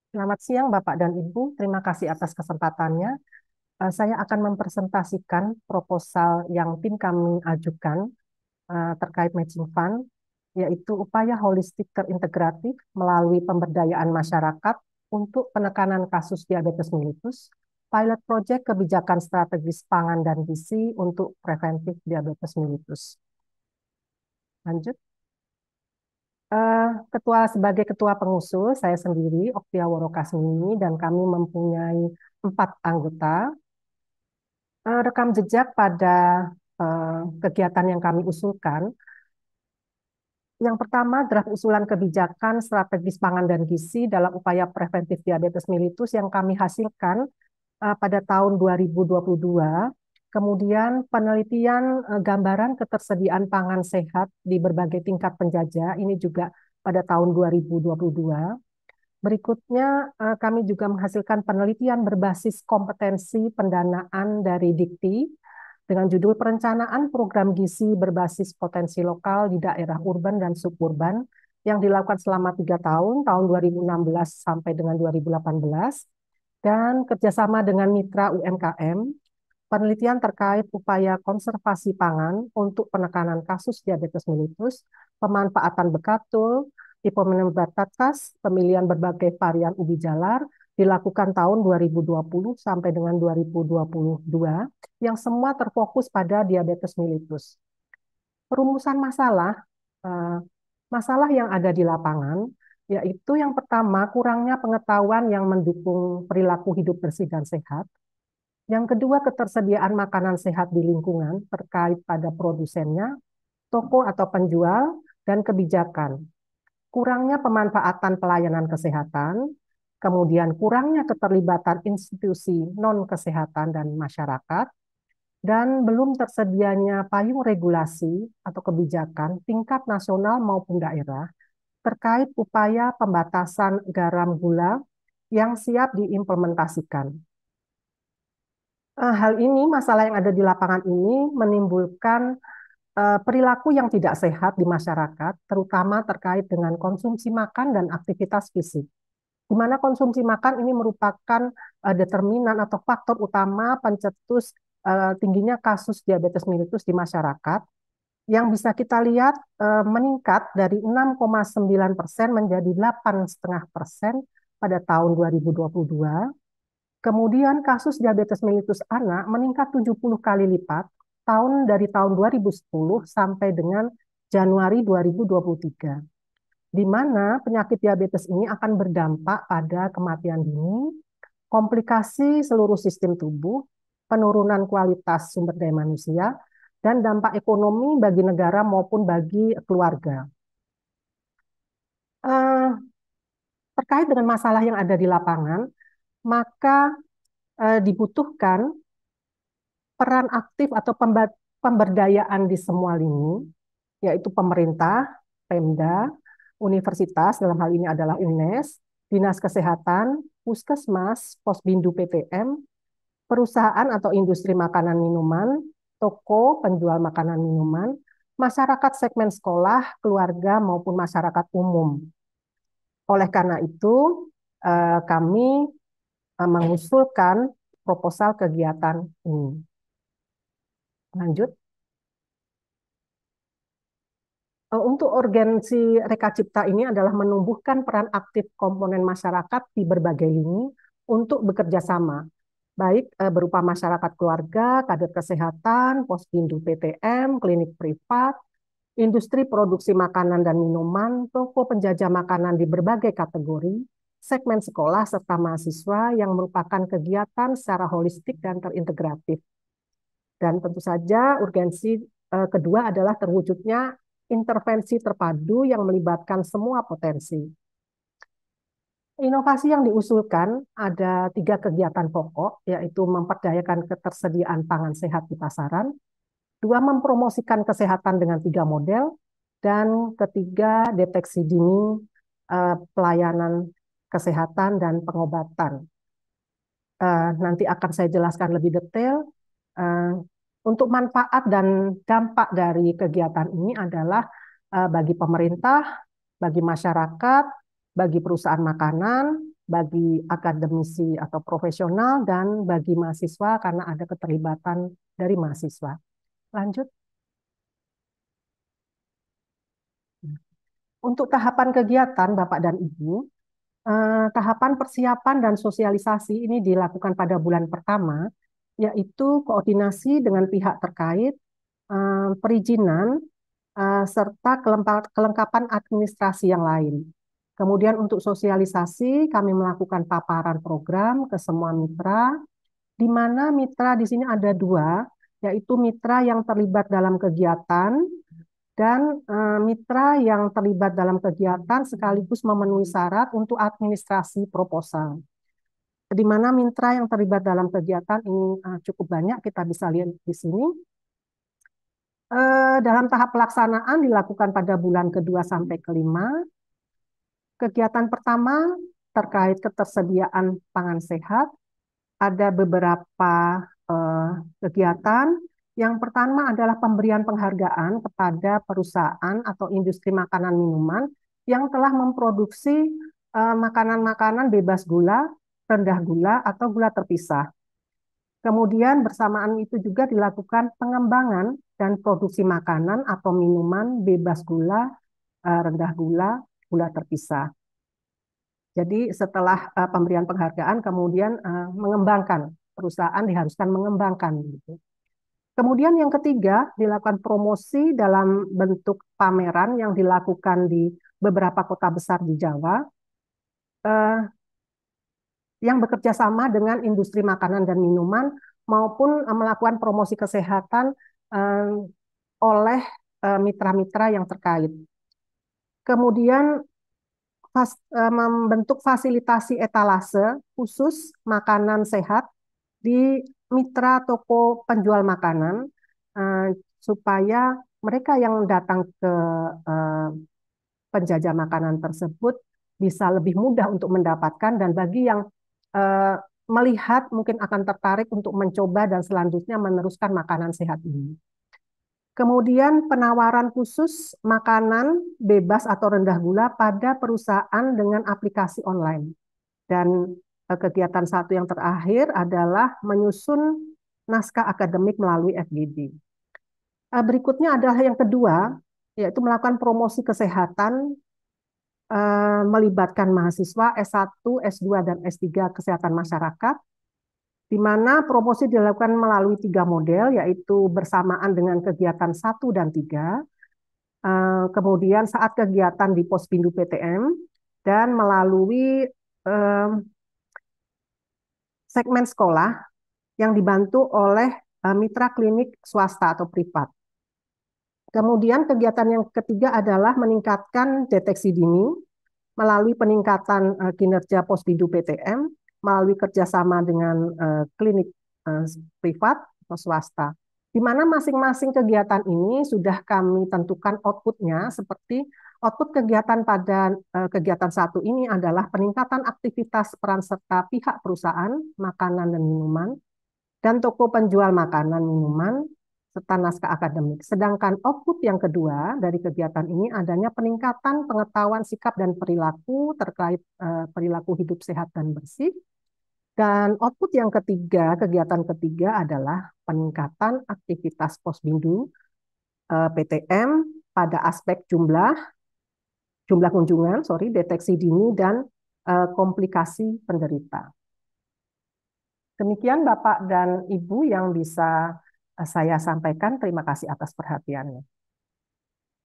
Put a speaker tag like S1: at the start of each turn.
S1: Selamat siang Bapak dan Ibu, terima kasih atas kesempatannya. Saya akan mempresentasikan proposal yang tim kami ajukan terkait matching fund, yaitu upaya holistik terintegratif melalui pemberdayaan masyarakat untuk penekanan kasus diabetes mellitus, pilot project kebijakan strategis pangan dan gizi untuk preventif diabetes mellitus. Lanjut. Sebagai ketua pengusul, saya sendiri, Oktia Worokasmini, dan kami mempunyai 4 anggota. Rekam jejak pada kegiatan yang kami usulkan. Yang pertama, draft usulan kebijakan strategis pangan dan gizi dalam upaya preventif diabetes mellitus yang kami hasilkan pada tahun 2022. Kemudian penelitian gambaran ketersediaan pangan sehat di berbagai tingkat penjajah, ini juga pada tahun 2022. Berikutnya, kami juga menghasilkan penelitian berbasis kompetensi pendanaan dari Dikti dengan judul Perencanaan Program Gizi Berbasis Potensi Lokal di Daerah Urban dan Suburban yang dilakukan selama 3 tahun, tahun 2016 sampai dengan 2018, dan kerjasama dengan mitra UMKM, penelitian terkait upaya konservasi pangan untuk penekanan kasus diabetes mellitus, pemanfaatan bekatul, tipe batas, pemilihan berbagai varian ubi jalar, dilakukan tahun 2020 sampai dengan 2022, yang semua terfokus pada diabetes mellitus. Perumusan masalah, eh, masalah yang ada di lapangan, yaitu yang pertama, kurangnya pengetahuan yang mendukung perilaku hidup bersih dan sehat. Yang kedua, ketersediaan makanan sehat di lingkungan terkait pada produsennya, toko atau penjual, dan kebijakan. Kurangnya pemanfaatan pelayanan kesehatan, kemudian kurangnya keterlibatan institusi non-kesehatan dan masyarakat, dan belum tersedianya payung regulasi atau kebijakan tingkat nasional maupun daerah terkait upaya pembatasan garam gula yang siap diimplementasikan. Hal ini, masalah yang ada di lapangan ini menimbulkan perilaku yang tidak sehat di masyarakat, terutama terkait dengan konsumsi makan dan aktivitas fisik. Di mana konsumsi makan ini merupakan determinan atau faktor utama pencetus tingginya kasus diabetes mellitus di masyarakat, yang bisa kita lihat meningkat dari 6,9% menjadi 8,5% pada tahun 2022. Kemudian kasus diabetes mellitus anak meningkat 70 kali lipat dari tahun 2010 sampai dengan Januari 2023, di mana penyakit diabetes ini akan berdampak pada kematian dini, komplikasi seluruh sistem tubuh, penurunan kualitas sumber daya manusia, dan dampak ekonomi bagi negara maupun bagi keluarga. Eh, Terkait dengan masalah yang ada di lapangan, maka dibutuhkan peran aktif atau pemberdayaan di semua lini, yaitu pemerintah, Pemda, universitas, dalam hal ini adalah UNES, Dinas Kesehatan, Puskesmas, Posbindu PTM, perusahaan atau industri makanan minuman, toko penjual makanan minuman, masyarakat segmen sekolah, keluarga, maupun masyarakat umum. Oleh karena itu, kami mengusulkan proposal kegiatan ini. Lanjut. Untuk urgensi Reka Cipta ini adalah menumbuhkan peran aktif komponen masyarakat di berbagai lini untuk bekerja sama, baik berupa masyarakat keluarga, kader kesehatan, posbindu PTM, klinik privat, industri produksi makanan dan minuman, toko penjajah makanan di berbagai kategori, segmen sekolah, serta mahasiswa yang merupakan kegiatan secara holistik dan terintegratif. Dan tentu saja urgensi kedua adalah terwujudnya intervensi terpadu yang melibatkan semua potensi. Inovasi yang diusulkan ada 3 kegiatan pokok, yaitu memperdayakan ketersediaan pangan sehat di pasaran, 2, mempromosikan kesehatan dengan 3 model, dan ketiga, deteksi dini pelayanan kesehatan dan pengobatan. Nanti akan saya jelaskan lebih detail. Untuk manfaat dan dampak dari kegiatan ini adalah bagi pemerintah, bagi masyarakat, bagi perusahaan makanan, bagi akademisi atau profesional dan bagi mahasiswa karena ada keterlibatan dari mahasiswa. Lanjut. Untuk tahapan kegiatan Bapak dan Ibu, tahapan persiapan dan sosialisasi ini dilakukan pada bulan pertama, yaitu koordinasi dengan pihak terkait, perizinan, serta kelengkapan administrasi yang lain. Kemudian untuk sosialisasi, kami melakukan paparan program ke semua mitra, di mana mitra di sini ada dua, yaitu mitra yang terlibat dalam kegiatan dan mitra yang terlibat dalam kegiatan sekaligus memenuhi syarat untuk administrasi proposal. Di mana mitra yang terlibat dalam kegiatan ini cukup banyak, kita bisa lihat di sini. Dalam tahap pelaksanaan dilakukan pada bulan kedua sampai kelima. Kegiatan pertama terkait ketersediaan pangan sehat. Ada beberapa kegiatan. Yang pertama adalah pemberian penghargaan kepada perusahaan atau industri makanan minuman yang telah memproduksi makanan-makanan bebas gula, rendah gula, atau gula terpisah. Kemudian bersamaan itu juga dilakukan pengembangan dan produksi makanan atau minuman bebas gula, rendah gula, gula terpisah. Jadi setelah pemberian penghargaan, kemudian mengembangkan, perusahaan diharuskan mengembangkan. Gitu. Kemudian yang ketiga, dilakukan promosi dalam bentuk pameran yang dilakukan di beberapa kota besar di Jawa, yang bekerja sama dengan industri makanan dan minuman, maupun melakukan promosi kesehatan oleh mitra-mitra yang terkait. Kemudian membentuk fasilitasi etalase khusus makanan sehat di mitra toko penjual makanan supaya mereka yang datang ke penjajah makanan tersebut bisa lebih mudah untuk mendapatkan, dan bagi yang melihat mungkin akan tertarik untuk mencoba dan selanjutnya meneruskan makanan sehat ini. Kemudian penawaran khusus makanan bebas atau rendah gula pada perusahaan dengan aplikasi online. Dan kegiatan satu yang terakhir adalah menyusun naskah akademik melalui FGD. Berikutnya adalah yang kedua, yaitu melakukan promosi kesehatan melibatkan mahasiswa S1, S2, dan S3 kesehatan masyarakat, di mana promosi dilakukan melalui 3 model, yaitu bersamaan dengan kegiatan 1 dan 3, kemudian saat kegiatan di Posbindu PTM, dan melalui segmen sekolah yang dibantu oleh mitra klinik swasta atau privat. Kemudian kegiatan yang ketiga adalah meningkatkan deteksi dini melalui peningkatan kinerja Posbindu PTM, melalui kerjasama dengan klinik privat atau swasta. Di mana masing-masing kegiatan ini sudah kami tentukan outputnya, seperti output kegiatan pada kegiatan satu ini adalah peningkatan aktivitas peran serta pihak perusahaan, makanan dan minuman, dan toko penjual makanan minuman, serta naskah akademik. Sedangkan output yang kedua dari kegiatan ini adanya peningkatan pengetahuan sikap dan perilaku terkait perilaku hidup sehat dan bersih. Dan output yang ketiga, kegiatan ketiga adalah peningkatan aktivitas Posbindu PTM pada aspek jumlah kunjungan, deteksi dini dan komplikasi penderita. Demikian Bapak dan Ibu yang bisa saya sampaikan. Terima kasih atas perhatiannya.